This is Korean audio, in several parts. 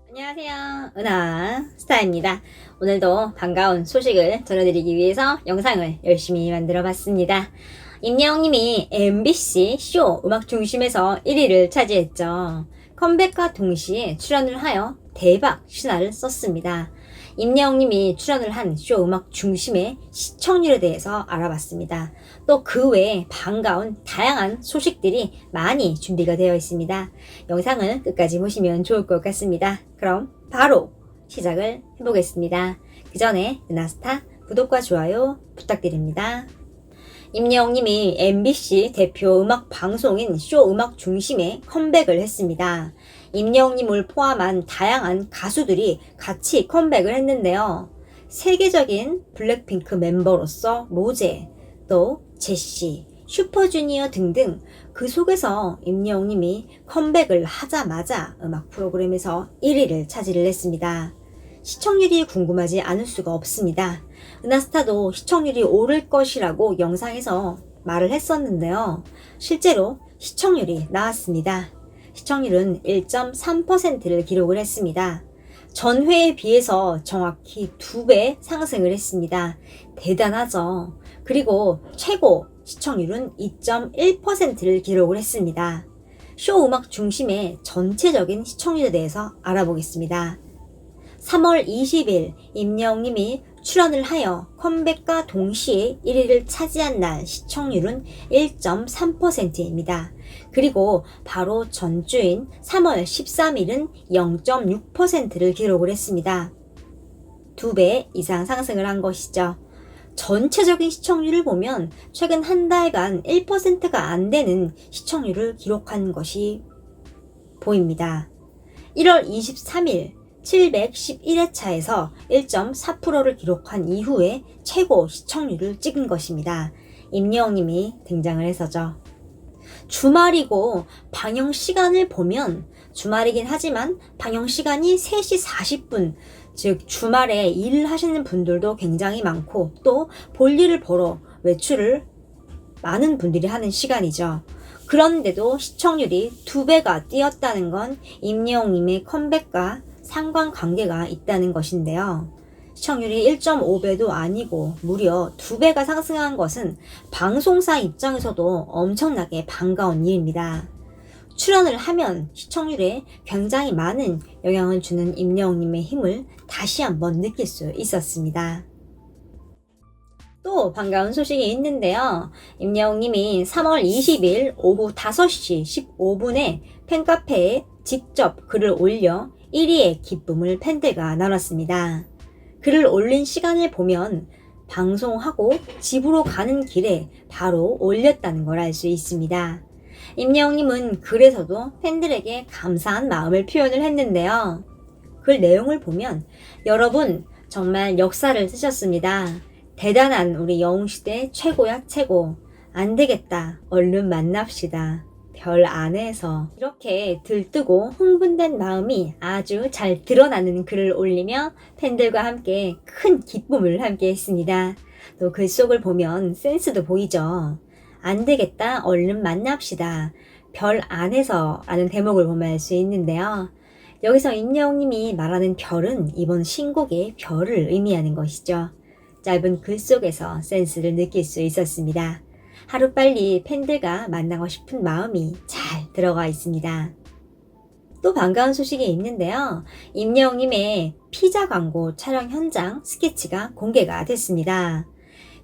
안녕하세요. 은하 스타입니다. 오늘도 반가운 소식을 전해드리기 위해서 영상을 열심히 만들어 봤습니다. 임영웅님이 MBC 쇼 음악 중심에서 1위를 차지했죠. 컴백과 동시에 출연을 하여 대박 신화를 썼습니다. 임영웅님이 출연을 한 쇼 음악 중심의 시청률에 대해서 알아봤습니다. 또 그 외에 반가운 다양한 소식들이 많이 준비가 되어 있습니다. 영상을 끝까지 보시면 좋을 것 같습니다. 그럼 바로 시작을 해보겠습니다. 그 전에 은하스타 구독과 좋아요 부탁드립니다. 임영웅님이 MBC 대표 음악 방송인 쇼 음악 중심에 컴백을 했습니다. 임영웅님을 포함한 다양한 가수들이 같이 컴백을 했는데요. 세계적인 블랙핑크 멤버로서 로제, 또 제시, 슈퍼주니어 등등 그 속에서 임영웅님이 컴백을 하자마자 음악 프로그램에서 1위를 차지를 했습니다. 시청률이 궁금하지 않을 수가 없습니다. 은하스타도 시청률이 오를 것이라고 영상에서 말을 했었는데요. 실제로 시청률이 나왔습니다. 시청률은 1.3%를 기록을 했습니다. 전회에 비해서 정확히 2배 상승을 했습니다. 대단하죠. 그리고 최고 시청률은 2.1%를 기록을 했습니다. 쇼 음악 중심의 전체적인 시청률에 대해서 알아보겠습니다. 3월 20일 임영웅님이 출연을 하여 컴백과 동시에 1위를 차지한 날 시청률은 1.3%입니다. 그리고 바로 전주인 3월 13일은 0.6%를 기록을 했습니다. 2배 이상 상승을 한 것이죠. 전체적인 시청률을 보면 최근 한 달간 1%가 안 되는 시청률을 기록한 것이 보입니다. 1월 23일 711회차에서 1.4%를 기록한 이후에 최고 시청률을 찍은 것입니다. 임영웅님이 등장을 해서죠. 주말이고 방영 시간을 보면 주말이긴 하지만 방영 시간이 3시 40분, 즉 주말에 일을 하시는 분들도 굉장히 많고 또 볼일을 보러 외출을 많은 분들이 하는 시간이죠. 그런데도 시청률이 2배가 뛰었다는 건 임영웅님의 컴백과 상관관계가 있다는 것인데요. 시청률이 1.5배도 아니고 무려 2배가 상승한 것은 방송사 입장에서도 엄청나게 반가운 일입니다. 출연을 하면 시청률에 굉장히 많은 영향을 주는 임영웅님의 힘을 다시 한번 느낄 수 있었습니다. 또 반가운 소식이 있는데요. 임영웅님이 3월 20일 오후 5시 15분에 팬카페에 직접 글을 올려 1위의 기쁨을 팬들과 나눴습니다. 글을 올린 시간을 보면 방송하고 집으로 가는 길에 바로 올렸다는 걸 알 수 있습니다. 임영웅님은 글에서도 팬들에게 감사한 마음을 표현을 했는데요. 글 내용을 보면 여러분 정말 역사를 쓰셨습니다. 대단한 우리 영웅시대 최고야 최고. 안 되겠다. 얼른 만납시다. 별 안에서 이렇게 들뜨고 흥분된 마음이 아주 잘 드러나는 글을 올리며 팬들과 함께 큰 기쁨을 함께 했습니다. 또 글 속을 보면 센스도 보이죠. 안 되겠다. 얼른 만납시다. 별 안에서 라는 대목을 보면 알 수 있는데요. 여기서 임영웅님이 말하는 별은 이번 신곡의 별을 의미하는 것이죠. 짧은 글 속에서 센스를 느낄 수 있었습니다. 하루빨리 팬들과 만나고 싶은 마음이 잘 들어가 있습니다. 또 반가운 소식이 있는데요. 임영웅님의 피자 광고 촬영 현장 스케치가 공개가 됐습니다.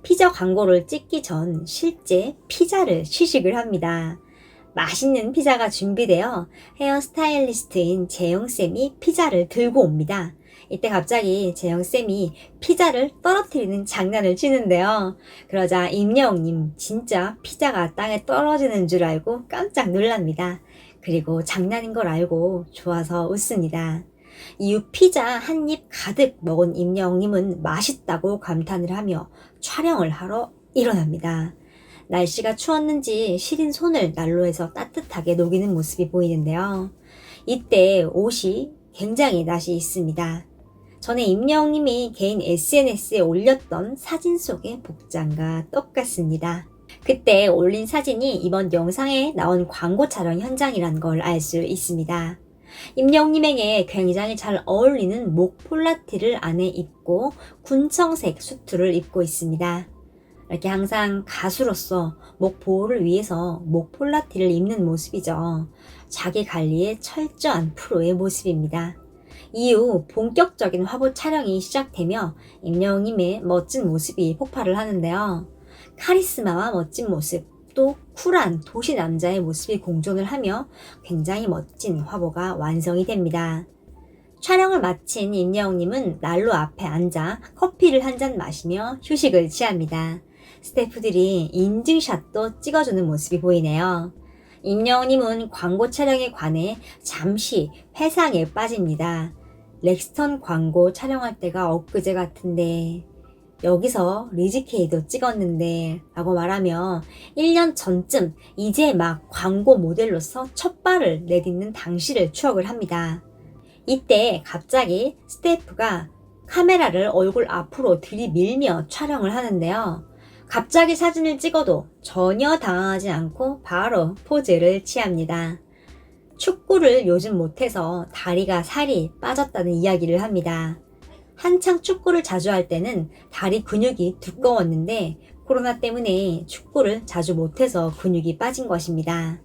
피자 광고를 찍기 전 실제 피자를 시식을 합니다. 맛있는 피자가 준비되어 헤어스타일리스트인 재영쌤이 피자를 들고 옵니다. 이때 갑자기 재영쌤이 피자를 떨어뜨리는 장난을 치는데요. 그러자 임영웅님 진짜 피자가 땅에 떨어지는 줄 알고 깜짝 놀랍니다. 그리고 장난인 걸 알고 좋아서 웃습니다. 이후 피자 한 입 가득 먹은 임영웅님은 맛있다고 감탄을 하며 촬영을 하러 일어납니다. 날씨가 추웠는지 시린 손을 난로에서 따뜻하게 녹이는 모습이 보이는데요. 이때 옷이 굉장히 낯이 있습니다. 전에 임영웅님이 개인 SNS에 올렸던 사진 속의 복장과 똑같습니다. 그때 올린 사진이 이번 영상에 나온 광고 촬영 현장이란 걸 알 수 있습니다. 임영님에게 굉장히 잘 어울리는 목 폴라티를 안에 입고 군청색 수트를 입고 있습니다. 이렇게 항상 가수로서 목 보호를 위해서 목 폴라티를 입는 모습이죠. 자기 관리에 철저한 프로의 모습입니다. 이후 본격적인 화보 촬영이 시작되며 임영웅님의 멋진 모습이 폭발을 하는데요. 카리스마와 멋진 모습, 또 쿨한 도시 남자의 모습이 공존을 하며 굉장히 멋진 화보가 완성이 됩니다. 촬영을 마친 임영웅님은 난로 앞에 앉아 커피를 한 잔 마시며 휴식을 취합니다. 스태프들이 인증샷도 찍어주는 모습이 보이네요. 임영웅님은 광고 촬영에 관해 잠시 회상에 빠집니다. 렉스턴 광고 촬영할 때가 엊그제 같은데 여기서 리즈케이도 찍었는데 라고 말하며 1년 전쯤 이제 막 광고 모델로서 첫 발을 내딛는 당시를 추억을 합니다. 이때 갑자기 스태프가 카메라를 얼굴 앞으로 들이밀며 촬영을 하는데요. 갑자기 사진을 찍어도 전혀 당황하지 않고 바로 포즈를 취합니다. 축구를 요즘 못해서 다리가 살이 빠졌다는 이야기를 합니다. 한창 축구를 자주 할 때는 다리 근육이 두꺼웠는데 코로나 때문에 축구를 자주 못해서 근육이 빠진 것입니다.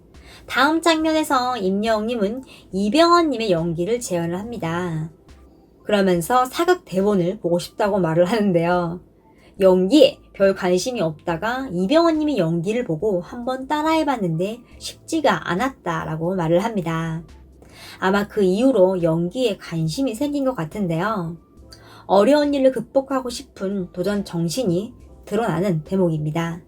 다음 장면에서 임영웅님은 이병헌님의 연기를 재현을 합니다. 그러면서 사극 대본을 보고 싶다고 말을 하는데요. 연기에 별 관심이 없다가 이병헌님의 연기를 보고 한번 따라해봤는데 쉽지가 않았다라고 말을 합니다. 아마 그 이후로 연기에 관심이 생긴 것 같은데요. 어려운 일을 극복하고 싶은 도전 정신이 드러나는 대목입니다.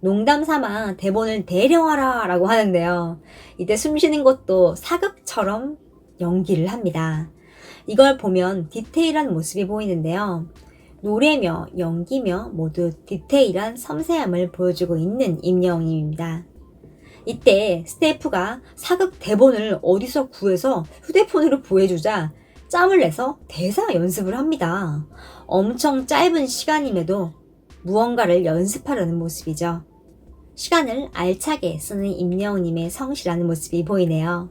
농담 삼아 대본을 대령하라 라고 하는데요. 이때 숨쉬는 것도 사극처럼 연기를 합니다. 이걸 보면 디테일한 모습이 보이는데요. 노래며 연기며 모두 디테일한 섬세함을 보여주고 있는 임영웅입니다. 이때 스태프가 사극 대본을 어디서 구해서 휴대폰으로 보여주자 짬을 내서 대사 연습을 합니다. 엄청 짧은 시간임에도 무언가를 연습하려는 모습이죠. 시간을 알차게 쓰는 임영웅님의 성실한 모습이 보이네요.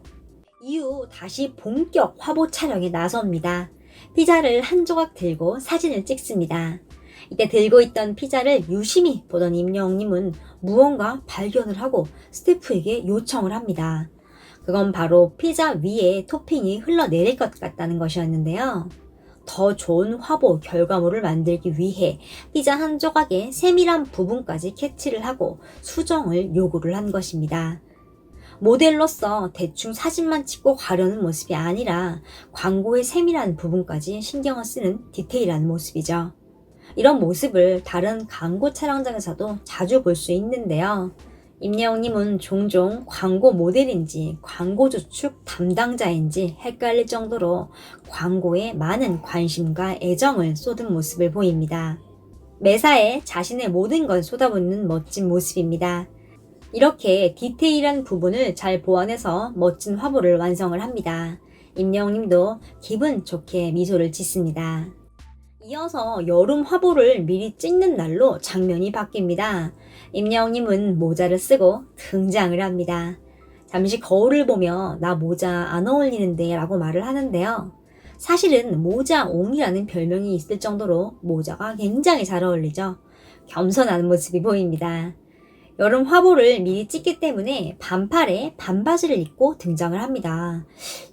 이후 다시 본격 화보 촬영에 나섭니다. 피자를 한 조각 들고 사진을 찍습니다. 이때 들고 있던 피자를 유심히 보던 임영웅님은 무언가 발견을 하고 스태프에게 요청을 합니다. 그건 바로 피자 위에 토핑이 흘러내릴 것 같다는 것이었는데요. 더 좋은 화보 결과물을 만들기 위해 피자 한 조각의 세밀한 부분까지 캐치를 하고 수정을 요구를 한 것입니다. 모델로서 대충 사진만 찍고 가려는 모습이 아니라 광고의 세밀한 부분까지 신경을 쓰는 디테일한 모습이죠. 이런 모습을 다른 광고 촬영장에서도 자주 볼 수 있는데요. 임영웅님은 종종 광고 모델인지 광고 주축 담당자인지 헷갈릴 정도로 광고에 많은 관심과 애정을 쏟은 모습을 보입니다. 매사에 자신의 모든 걸 쏟아붓는 멋진 모습입니다. 이렇게 디테일한 부분을 잘 보완해서 멋진 화보를 완성을 합니다. 임영웅님도 기분 좋게 미소를 짓습니다. 이어서 여름 화보를 미리 찍는 날로 장면이 바뀝니다. 임영웅님은 모자를 쓰고 등장을 합니다. 잠시 거울을 보며 나 모자 안 어울리는데 라고 말을 하는데요. 사실은 모자옹이라는 별명이 있을 정도로 모자가 굉장히 잘 어울리죠. 겸손한 모습이 보입니다. 여름 화보를 미리 찍기 때문에 반팔에 반바지를 입고 등장을 합니다.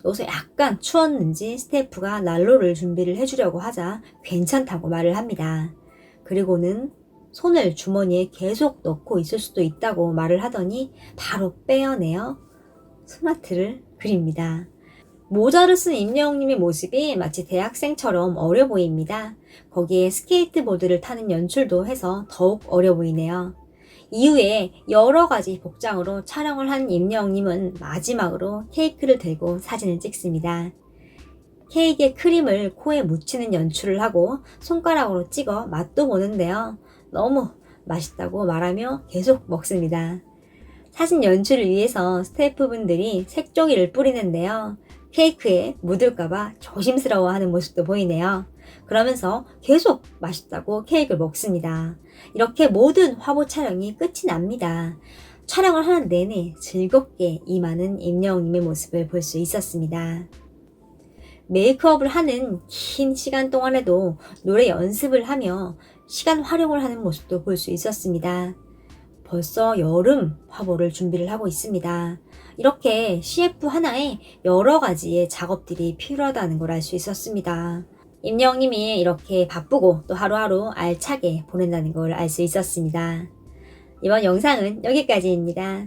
여기서 약간 추웠는지 스태프가 난로를 준비를 해주려고 하자 괜찮다고 말을 합니다. 그리고는 손을 주머니에 계속 넣고 있을 수도 있다고 말을 하더니 바로 빼어내어 소나트를 그립니다. 모자를 쓴 임영웅님의 모습이 마치 대학생처럼 어려 보입니다. 거기에 스케이트보드를 타는 연출도 해서 더욱 어려 보이네요. 이후에 여러 가지 복장으로 촬영을 한 임영웅님은 마지막으로 케이크를 들고 사진을 찍습니다. 케이크에 크림을 코에 묻히는 연출을 하고 손가락으로 찍어 맛도 보는데요. 너무 맛있다고 말하며 계속 먹습니다. 사진 연출을 위해서 스태프분들이 색종이를 뿌리는데요. 케이크에 묻을까봐 조심스러워하는 모습도 보이네요. 그러면서 계속 맛있다고 케이크를 먹습니다. 이렇게 모든 화보 촬영이 끝이 납니다. 촬영을 하는 내내 즐겁게 임하는 임영웅님의 모습을 볼 수 있었습니다. 메이크업을 하는 긴 시간 동안에도 노래 연습을 하며 시간 활용을 하는 모습도 볼 수 있었습니다. 벌써 여름 화보를 준비를 하고 있습니다. 이렇게 CF 하나에 여러 가지의 작업들이 필요하다는 걸 알 수 있었습니다. 임영웅님이 이렇게 바쁘고 또 하루하루 알차게 보낸다는 걸 알 수 있었습니다. 이번 영상은 여기까지입니다.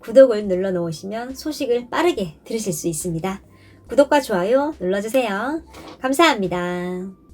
구독을 눌러 놓으시면 소식을 빠르게 들으실 수 있습니다. 구독과 좋아요 눌러주세요. 감사합니다.